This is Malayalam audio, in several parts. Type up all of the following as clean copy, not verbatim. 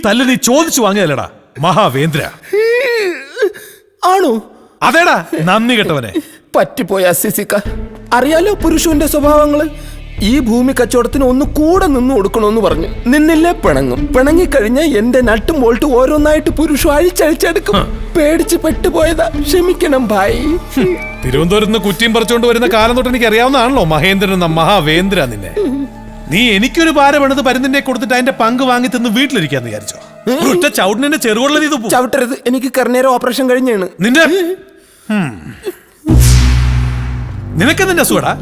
തല്ല് നീ ചോദിച്ചു വാങ്ങിയല്ലടാ മഹാവേന്ദ്ര. ആണോ? അതേടാ നന്ദി കെട്ടവനെ. പറ്റിപ്പോയ അസിസിക്ക. അറിയാലോ പുരുഷന്റെ സ്വഭാവങ്ങള്. ഈ ഭൂമി കച്ചവടത്തിന് ഒന്ന് കൂടെ നിന്ന് കൊടുക്കണമെന്ന് പറഞ്ഞു. നിന്നില്ലേ പിണങ്ങും. പിണങ്ങിക്കഴിഞ്ഞ എന്റെ നട്ടും ബോൾട്ട് ഓരോന്നായിട്ട് പുരുഷ അഴിച്ചടിച്ചെടുക്കും. പേടിച്ച് പെട്ടുപോയതാ, ക്ഷമിക്കണം ഭായി. തിരുവനന്തപുരത്ത് നിന്ന് കുറ്റിയും പറിച്ചുകൊണ്ട് വരുന്ന കാലം തൊട്ട് എനിക്ക് അറിയാവുന്നതാണല്ലോ മഹേന്ദ്രൻ എന്ന മഹാവേന്ദ്ര നിന്നെ. നീ എനിക്കൊരു പാര പണിത് പരുന്നിന്റെ കൊടുത്തിട്ട് അതിന്റെ പങ്ക് വാങ്ങി തിന്ന് വീട്ടിലിരിക്കാന്ന് വിചാരിച്ചോ? ഒറ്റ ചവിട്ടിനെ ചെറുകൊള്ള നീ ചവിട്ടരുത്, എനിക്ക് കർണേര ഓപ്പറേഷൻ കഴിഞ്ഞാണ്. നിന്റെ നിനക്ക് നിന്റെ അസുഖടാ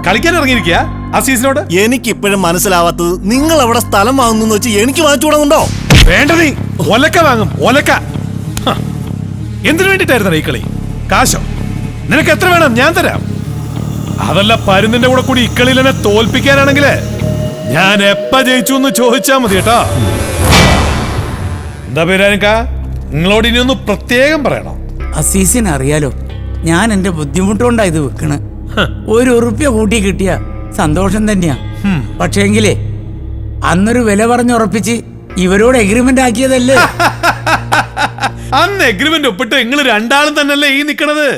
കളിക്കാൻ ഇറങ്ങിയിരിക്കുക അസീസിനോട്. എനിക്ക് ഇപ്പോഴും മനസ്സിലാവാത്തത്, നിങ്ങൾ അവിടെ സ്ഥലം വാങ്ങുന്നു വെച്ച് എനിക്ക് വാങ്ങിച്ചു കൊടുക്കുന്നുണ്ടോ? വേണ്ട, നീ ഒലക്ക വാങ്ങും, ഒലക്ക. എന്തിനു വേണ്ടിട്ടായിരുന്നു ഈ കളി? കാശോ? നിനക്ക് എത്ര വേണം? ഞാൻ തരാം. അതല്ല, പരുന്നിന്റെ കൂടെ കൂടി ഇക്കളിയിൽ എന്നെ തോൽപ്പിക്കാനാണെങ്കില് ഞാൻ എപ്പ ജയിച്ചു എന്ന് ചോദിച്ചാ മതി കേട്ടോ. എന്താ പേരാനിക്ക, നിങ്ങളോട് ഇനി ഒന്ന് പ്രത്യേകം പറയണം. അസീസിന് അറിയാലോ ഞാൻ എന്റെ ബുദ്ധിമുട്ടുകൊണ്ടാ ഇത് വെക്കണ്. ₹1 കൂട്ടി കിട്ടിയ സന്തോഷം തന്നെയാ. പക്ഷേങ്കിലേ അന്നൊരു വില പറഞ്ഞുറപ്പിച്ച് ഇവരോട് എഗ്രിമെന്റ് ആക്കിയതല്ലേ. അന്ന് എഗ്രിമെന്റ് ഒപ്പിട്ട് നിങ്ങൾ രണ്ടാളും തന്നെയല്ലേ ഈ നിക്കണത്.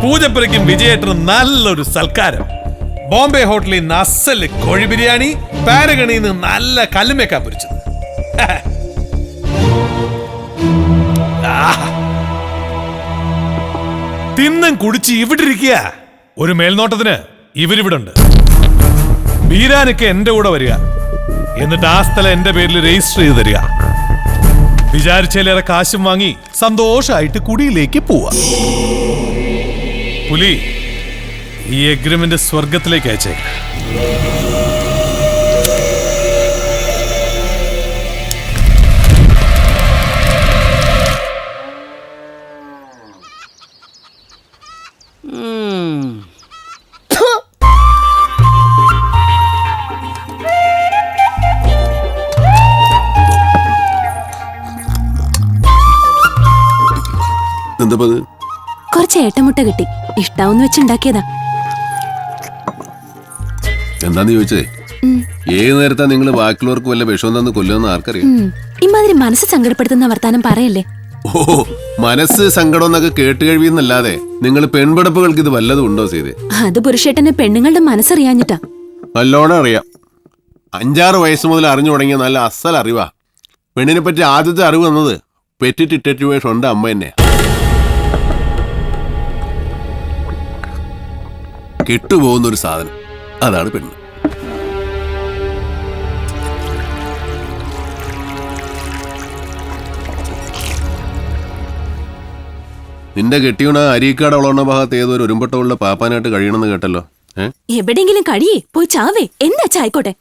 പൂജപ്പുരയ്ക്കും വിജയേട്ടനും നല്ലൊരു സൽക്കാരം. ബോംബെ ഹോട്ടലിൽ നിന്ന് അസല് കോഴി ബിരിയാണി, പാരഗണിയിൽ നിന്ന് നല്ല കല്ലുമേക്കാ പൊരിച്ചത്. തിന്നും കുടിച്ച് ഇവിടെ ഇരിക്കുക. ഒരു മേൽനോട്ടത്തിന് ഇവരിവിടെ ഉണ്ട്. ബീരാനൊക്കെ എന്റെ കൂടെ വരിക, എന്നിട്ട് ആ സ്ഥലം എന്റെ പേരിൽ രജിസ്റ്റർ ചെയ്ത് തരിക. വിചാരിച്ചേലേറെ കാശും വാങ്ങി സന്തോഷമായിട്ട് കുടിയിലേക്ക് പോവാ. പുലി, ഈ എഗ്രിമെന്റ് സ്വർഗത്തിലേക്ക് അയച്ചേക്ക. കുറച്ച് ഏട്ടമുട്ട കിട്ടി, ഇഷ്ടാവെന്ന് വെച്ചുണ്ടാക്കിയതാ. എന്താന്ന് ചോദിച്ചേ? ഏത് നേരത്താ നിങ്ങൾ ബാക്കിയുള്ളവർക്ക് വല്ല വിഷം തന്ന് കൊല്ലുമെന്ന് ആർക്കറിയാം? ഇമാതിരി മനസ്സ് സങ്കടപ്പെടുത്തുന്ന വർത്താനം പറയല്ലേ. ഓ, മനസ്സ് സങ്കടം എന്നൊക്കെ കേട്ട് കഴിയുന്നല്ലാതെ നിങ്ങൾ പെൺപിടപ്പുകൾക്ക് ഇത് വല്ലതും ഉണ്ടോ ചെയ്തേ? അത് പുരുഷേട്ടന് പെണ്ണുങ്ങളുടെ മനസ്സറിയാഞ്ഞിട്ടാ. നല്ലോണം അറിയാം. 5-6 വയസ്സ് മുതൽ അറിഞ്ഞു തുടങ്ങിയ നല്ല അസൽ അറിവാ. പെണ്ണിനെ പറ്റി ആദ്യത്തെ അറിവ് വന്നത് പെറ്റിട്ടിട്ടു ഉണ്ട് അമ്മ തന്നെ. കെട്ടുപോകുന്നൊരു സാധനം, അതാണ് പെണ്ണ്. നിന്റെ കെട്ടിയോണ അരീക്കാട് ഉളവണ്ണ ഭാഗത്ത് ഏതൊരു ഒരുമ്പട്ടമുള്ള പാപ്പാനായിട്ട് കഴിയണമെന്ന് കേട്ടല്ലോ. എവിടെയെങ്കിലും കഴിയേ പോയി ചാവേ എന്നാച്ചാ ആയിക്കോട്ടെ.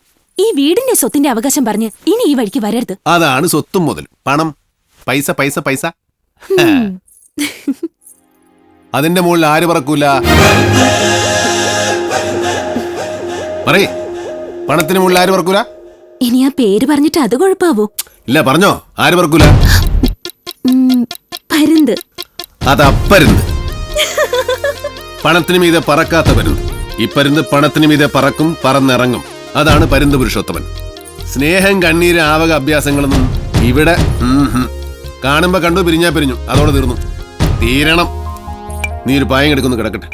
ഈ വീടിന്റെ സ്വത്തിന്റെ അവകാശം പറഞ്ഞ് ഇനി ഈ വഴിക്ക് വരരുത്. അതാണ് സ്വത്തും മുതൽ. പണം, പൈസ പൈസ പൈസ. അതിന്റെ മുകളിൽ ആര് പറക്കൂല? പറയേ, പണത്തിന് മുകളിൽ ആര് പറക്കൂല? ഇനി ആ പേര് പറഞ്ഞിട്ട് അത് കുഴപ്പാവോ? ഇല്ല, പറഞ്ഞോ, ആര് പറക്കൂല? പരുന്ത്. അതപ്പരുന്ത്. പണത്തിന് മീതെ പറക്കാത്ത പരുന്ത്. ഈ പരുന്ത് പണത്തിന് മീതെ പറക്കും, പറന്നിറങ്ങും. അതാണ് പരുന്ത് പുരുഷോത്തമൻ. സ്നേഹം, കണ്ണീര്, ആവക അഭ്യാസങ്ങളൊന്നും ഇവിടെ കാണുമ്പോ കണ്ടു, പിരിഞ്ഞാ പിരിഞ്ഞു, അതോടെ തീർന്നു. തീരണം. നീ ഒരു പായം എടുക്കുന്നു, കിടക്കട്ടെ.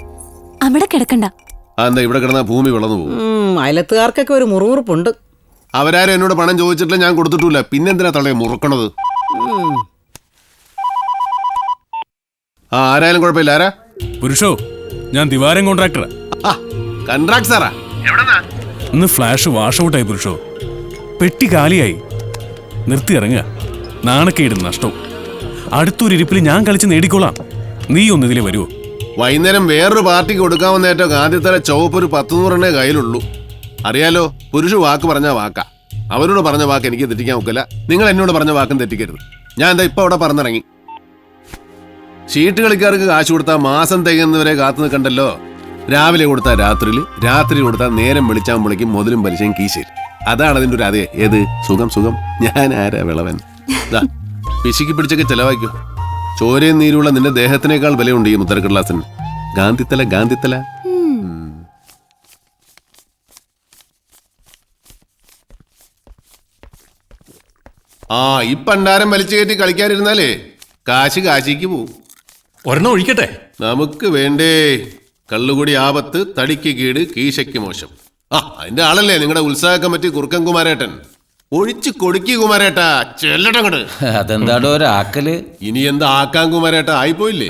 അവിടെ കിടക്കണ്ട. അതെന്താ? ഇവിടെ കിടന്നാ ഭൂമി വിളന്നു പോകും. അയലത്തുകാർക്കൊക്കെ ഒരു മുറുമുറുപ്പുണ്ട്. അവരാരും എന്നോട് പണം ചോദിച്ചിട്ടില്ല, ഞാൻ കൊടുത്തിട്ടില്ല. പിന്നെന്തിനാ തള്ളയെ മുറുക്കണത്? ആരായാലും കുഴപ്പമില്ല. ആരാ? പുരുഷോ, ഞാൻ ദിവാരം കോൺട്രാക്ടറാ. കൺട്രാക്ട് സാറാ? ഇന്ന് ഫ്ലാഷ് വാഷ് ഔട്ടായി പുരുഷോ. പെട്ടി കാലിയായി. നിർത്തി ഇറങ്ങുക. നാണക്കേട്, നഷ്ടവും. അടുത്തൊരു ഇരിപ്പിൽ ഞാൻ കളിച്ച് നേടിക്കോളാം. നീ ഒന്ന് ഇതിലെ വരുമോ? വൈകുന്നേരം വേറൊരു പാർട്ടിക്ക് കൊടുക്കാമെന്നേറ്റോ ആദ്യത്തെ ചുവപ്പ് ഒരു 100 കയ്യിലുള്ളൂ. അറിയാലോ, പുരുഷ വാക്ക് പറഞ്ഞ വാക്കാ. അവരോട് പറഞ്ഞ വാക്ക് എനിക്ക് തെറ്റിക്കാൻ ഒക്കില്ല. നിങ്ങൾ എന്നോട് പറഞ്ഞ വാക്കും തെറ്റിക്കരുത്. ഞാൻ എന്താ ഇപ്പൊ അവിടെ പറഞ്ഞിറങ്ങി. ഷീട്ട് കളിക്കാർക്ക് കാശ് കൊടുത്താൽ മാസം തികയുന്നവരെ കാത്തു നിൽക്കണ്ടല്ലോ. രാവിലെ കൊടുത്താൽ രാത്രിയിൽ, രാത്രി കൊടുത്താൽ നേരം വെളിച്ചാകുമ്പോഴേക്കും മുതലും പലിശയും കീശയിൽ. അതാണ് അതിൻ്റെ ഒരു അതേ. ഏത് സുഖം സുഖം. ഞാൻ ആരാ വിളവൻ? പിശുക്കി പിടിച്ചൊക്കെ ചെലവാക്കോ. ചോരയും നീരുള്ള നിന്റെ ദേഹത്തിനേക്കാൾ വിലയുണ്ട് ഈ മുദ്രക്കടലാസിന്. ഗാന്ധിത്തല ഗാന്ധിത്തല. ആ ഈ പണ്ടാരം വലിച്ചു കയറ്റി കളിക്കാതിരുന്നാലേ കാശ് കാശിക്ക് പോവും. ഒരെണ്ണം ഒഴിക്കട്ടെ? നമുക്ക് വേണ്ടേ. കള്ളുകൂടി ആപത്ത്, തടിക്ക് കീട്, കീശയ്ക്ക് മോശം. ആ അതിന്റെ ആളല്ലേ നിങ്ങളുടെ ഉത്സാഹ കമ്മിറ്റി കുറുക്കൻ കുമാരേട്ടൻ. ഒഴിച്ച് കൊടുക്കി കുമാരേട്ടാ, ചെല്ലട്ടങ്ങട്. അതെന്താടോ ഒരാക്കല്? ഇനി എന്താ ആക്കാൻ കുമാരേട്ടാ, ആയിപ്പോയില്ലേ?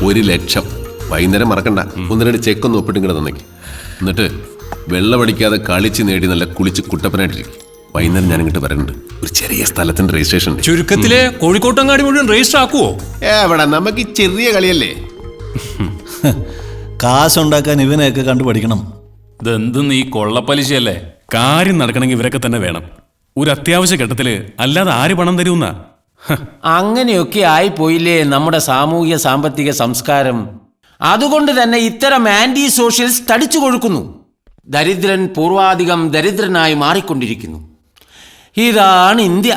1,00,000 വൈകുന്നേരം മറക്കണ്ട. 1-2 ചെക്കൊന്ന് ഒപ്പിട്ടിങ്ങടെ തന്നേക്ക്. എന്നിട്ട് വെള്ളമടിക്കാതെ കളിച്ച് നേടി നല്ല കുളിച്ച് കുട്ടപ്പനായിട്ടിരിക്കും. വൈകുന്നേരം ഞാൻ ഇങ്ങോട്ട് വരണ്ട്. ഒരു ചെറിയ സ്ഥലത്തിന്റെ രജിസ്ട്രേഷൻ. ചുരുക്കത്തില് കോഴിക്കോട്ടങ്ങാടി മുഴുവൻ രജിസ്റ്റർ ആക്കുവോ? എവിടെ, നമുക്ക് ഈ ചെറിയ കളിയല്ലേ. കാശുണ്ടാക്കാൻ ഇവനെയൊക്കെ കണ്ടു പഠിക്കണം. ഇതെന്ത് നീ കൊള്ളപ്പലിശയല്ലേ? കാര്യം നടക്കണമെങ്കിൽ ഇവരൊക്കെ തന്നെ വേണം. ഒരു അത്യാവശ്യ ഘട്ടത്തില് അല്ലാതെ ആര് പണം തരുന്ന? അങ്ങനെയൊക്കെ ആയിപ്പോയില്ലേ നമ്മുടെ സാമൂഹ്യ സാമ്പത്തിക സംസ്കാരം. അതുകൊണ്ട് തന്നെ ഇത്തരം ആന്റി സോഷ്യൽസ് തടിച്ചു കൊഴുക്കുന്നു. ദരിദ്രൻ പൂർവാധികം ദരിദ്രനായി മാറിക്കൊണ്ടിരിക്കുന്നു. ഇതാണ് ഇന്ത്യ.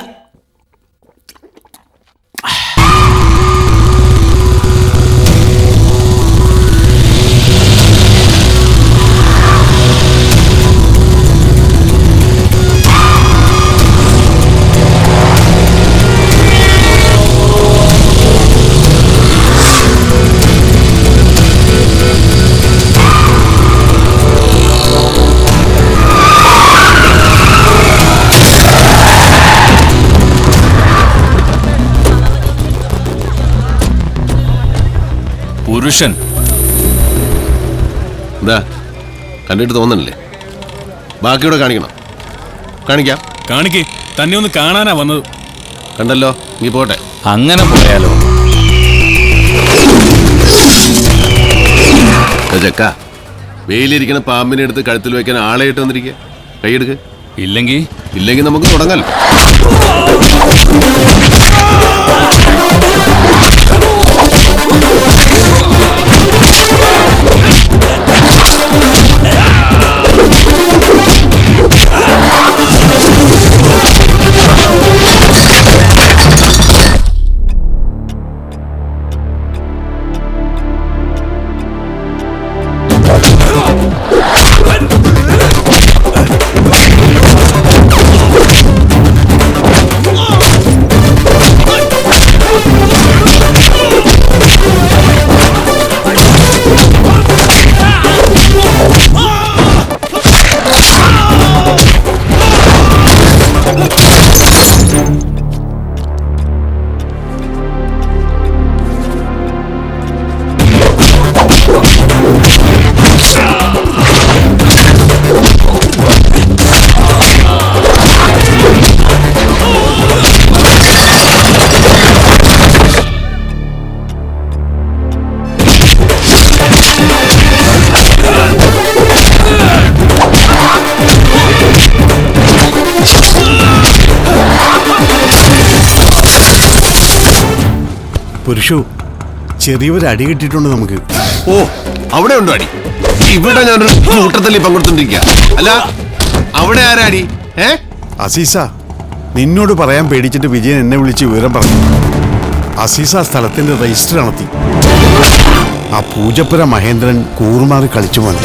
പുരുഷൻ എന്താ കണ്ടിട്ട് തോന്നണില്ലേ? ബാക്കിയോടെ കാണിക്കണം. കാണിക്കാം. കാണിക്കേ. തന്നെ ഒന്ന് കാണാനാ വന്നത്. കണ്ടല്ലോ, നീ പോട്ടെ. അങ്ങനെ പോയാലോ? ചക്ക, വെയിലിരിക്കണ പാമ്പിനെ എടുത്ത് കഴുത്തിൽ വെക്കാൻ ആളെ ഇട്ട് വന്നിരിക്കുക. കൈയെടുക്ക്. ഇല്ലെങ്കിൽ നമുക്ക് തുടങ്ങാലോ. പുരുഷു, ചെറിയൊരു അടി കിട്ടിയിട്ടുണ്ട് നമുക്ക്. ഓ, അവിടെ ഉണ്ടോ അടി? ഇവിടെ ഞാനൊരു കൂട്ടത്തിൽ പങ്കെടുത്തോണ്ടിരിക്കുക. അല്ല, അവിടെ ആരാടി? അസീസ, നിന്നോട് പറയാൻ പേടിച്ചിട്ട് വിജയൻ എന്നെ വിളിച്ച് വിവരം പറഞ്ഞു. അസീസ സ്ഥലത്തിന്റെ രജിസ്റ്റർ നടത്തി. ആ പൂജപ്പുര മഹേന്ദ്രൻ കൂറുമാറി കളിച്ചു വന്നു.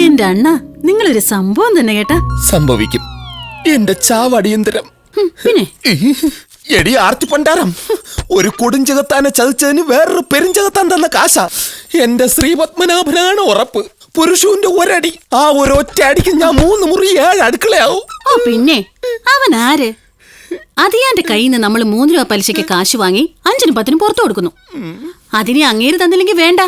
എന്റെ അണ്ണ, നിങ്ങളൊരു സംഭവം തന്നെ കേട്ടാ. സംഭവിക്കും. എന്റെ ചാവടിയന്തരം. പിന്നെ എടി ആർത്തി പണ്ടാരം, ഒരു കൊടുഞ്ചകത്താനെ ചതിച്ചതിന് വേറൊരു പെരുഞ്ചകത്താൻ തന്ന കാശ. എന്റെ ശ്രീപത്മനാഭനാണ് ഉറപ്പ്. പുരുഷന്റെ ഒരടി, ആ ഒരൊറ്റ അടിക്ക് ഞാൻ 3 മുറി 7 അടുക്കളയാവും. ഓ പിന്നെ അവൻ ആര്? അതിയാന്റെ കയ്യിൽ നിന്ന് നമ്മൾ 3 രൂപ പലിശയ്ക്ക് കാശ് വാങ്ങി 5-നും 10-നും പുറത്തു കൊടുക്കുന്നു. അതിനെ അങ്ങേര് തന്നില്ലെങ്കിൽ വേണ്ട.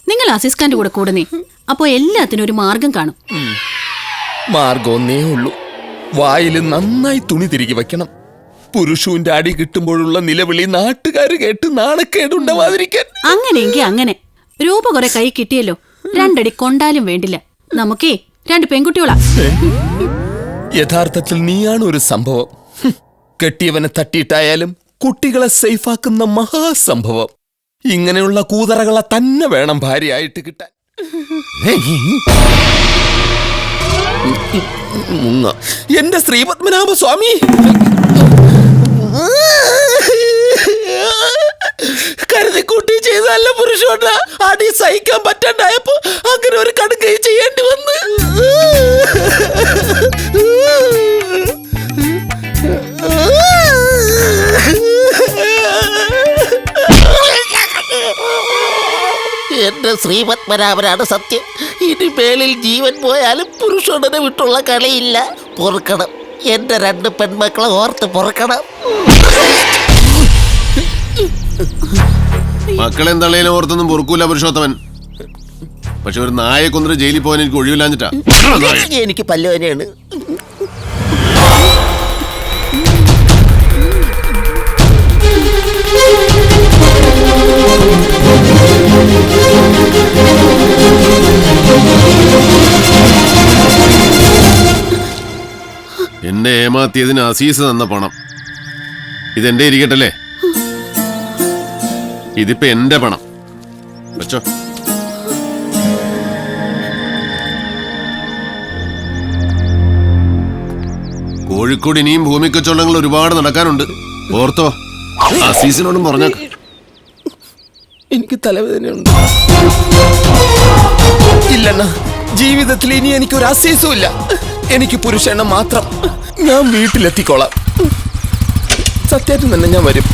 നിങ്ങൾ അസിസ്കാന്റെ കൂടെ കൂടുന്നേ. അപ്പോ എല്ലാത്തിനും ഒരു മാർഗം കാണും. മാർഗം ഒന്നേ ഉള്ളൂ. വായിൽ നന്നായി തുണി തിരികെ വെക്കണം. പുരുഷുവിന്റെ അടി കിട്ടുമ്പോഴുള്ള നിലവിളി നാട്ടുകാര് കേട്ട് നാണക്കേടുണ്ടാവാതിരിക്കാൻ. അങ്ങനെയെങ്കിൽ അങ്ങനെ. രൂപ കുറെ കൈ കിട്ടിയല്ലോ, 2 അടി കൊണ്ടാലും വേണ്ടില്ല. നമുക്കേ 2 പെൺകുട്ടികളാ. യഥാർത്ഥത്തിൽ നീയാണ് ഒരു സംഭവം. കെട്ടിയവനെ തട്ടിയിട്ടായാലും കുട്ടികളെ സേഫാക്കുന്ന മഹാസംഭവം. ഇങ്ങനെയുള്ള കൂതറകളെ തന്നെ വേണം ഭാര്യയായിട്ട് കിട്ടാൻ. എന്റെ ശ്രീപത്മനാഭ സ്വാമി, കരുതിക്കൂട്ടി ചെയ്തല്ല പുരുഷോട്ട. അടി സഹിക്കാൻ പറ്റാണ്ടായപ്പോ അങ്ങനെ ഒരു കടുകൈ ചെയ്യേണ്ടി വന്ന്. എന്റെ ശ്രീപത്മനാഭനാണ് സത്യം. ഇനി മേലിൽ ജീവൻ പോയാലും പുരുഷോടനെ വിട്ടുള്ള കളിയില്ല. പൊറുക്കണം, എന്റെ 2 പെൺമക്കളെ ഓർത്ത് പൊറുക്കണം. മക്കളെന്തള്ളേലും ഓർത്തൊന്നും പൊറുക്കൂല പുരുഷോത്തമൻ. പക്ഷെ ഒരു നായെ കൊന്നിട്ട് ജയിലിൽ പോകാൻ എനിക്ക് ഒഴിവില്ലാഞ്ഞിട്ടാ. എനിക്ക് പല്ലുവനെയാണ്. എന്നെ ഏമാത്തിയതിന് അസീസ് തന്ന പണം ഇതെന്റെ ഇരിക്കട്ടല്ലേ. ഇതിപ്പോ എന്റെ പണം വെച്ചോ. കോഴിക്കോട് ഇനിയും ഭൂമി കച്ചവടങ്ങൾ ഒരുപാട് നടക്കാനുണ്ട്. ഓർത്തോ, അസീസിനോടും പറഞ്ഞ. എനിക്ക് തലവേദനയുണ്ട്. ഇല്ലെന്ന ജീവിതത്തിൽ ഇനി എനിക്കൊരു അസീസും ഇല്ല. എനിക്ക് പുരുഷനെ മാത്രം. ഞാൻ വീട്ടിലെത്തിക്കോളാം. സത്യമായിട്ടും തന്നെ ഞാൻ വരും.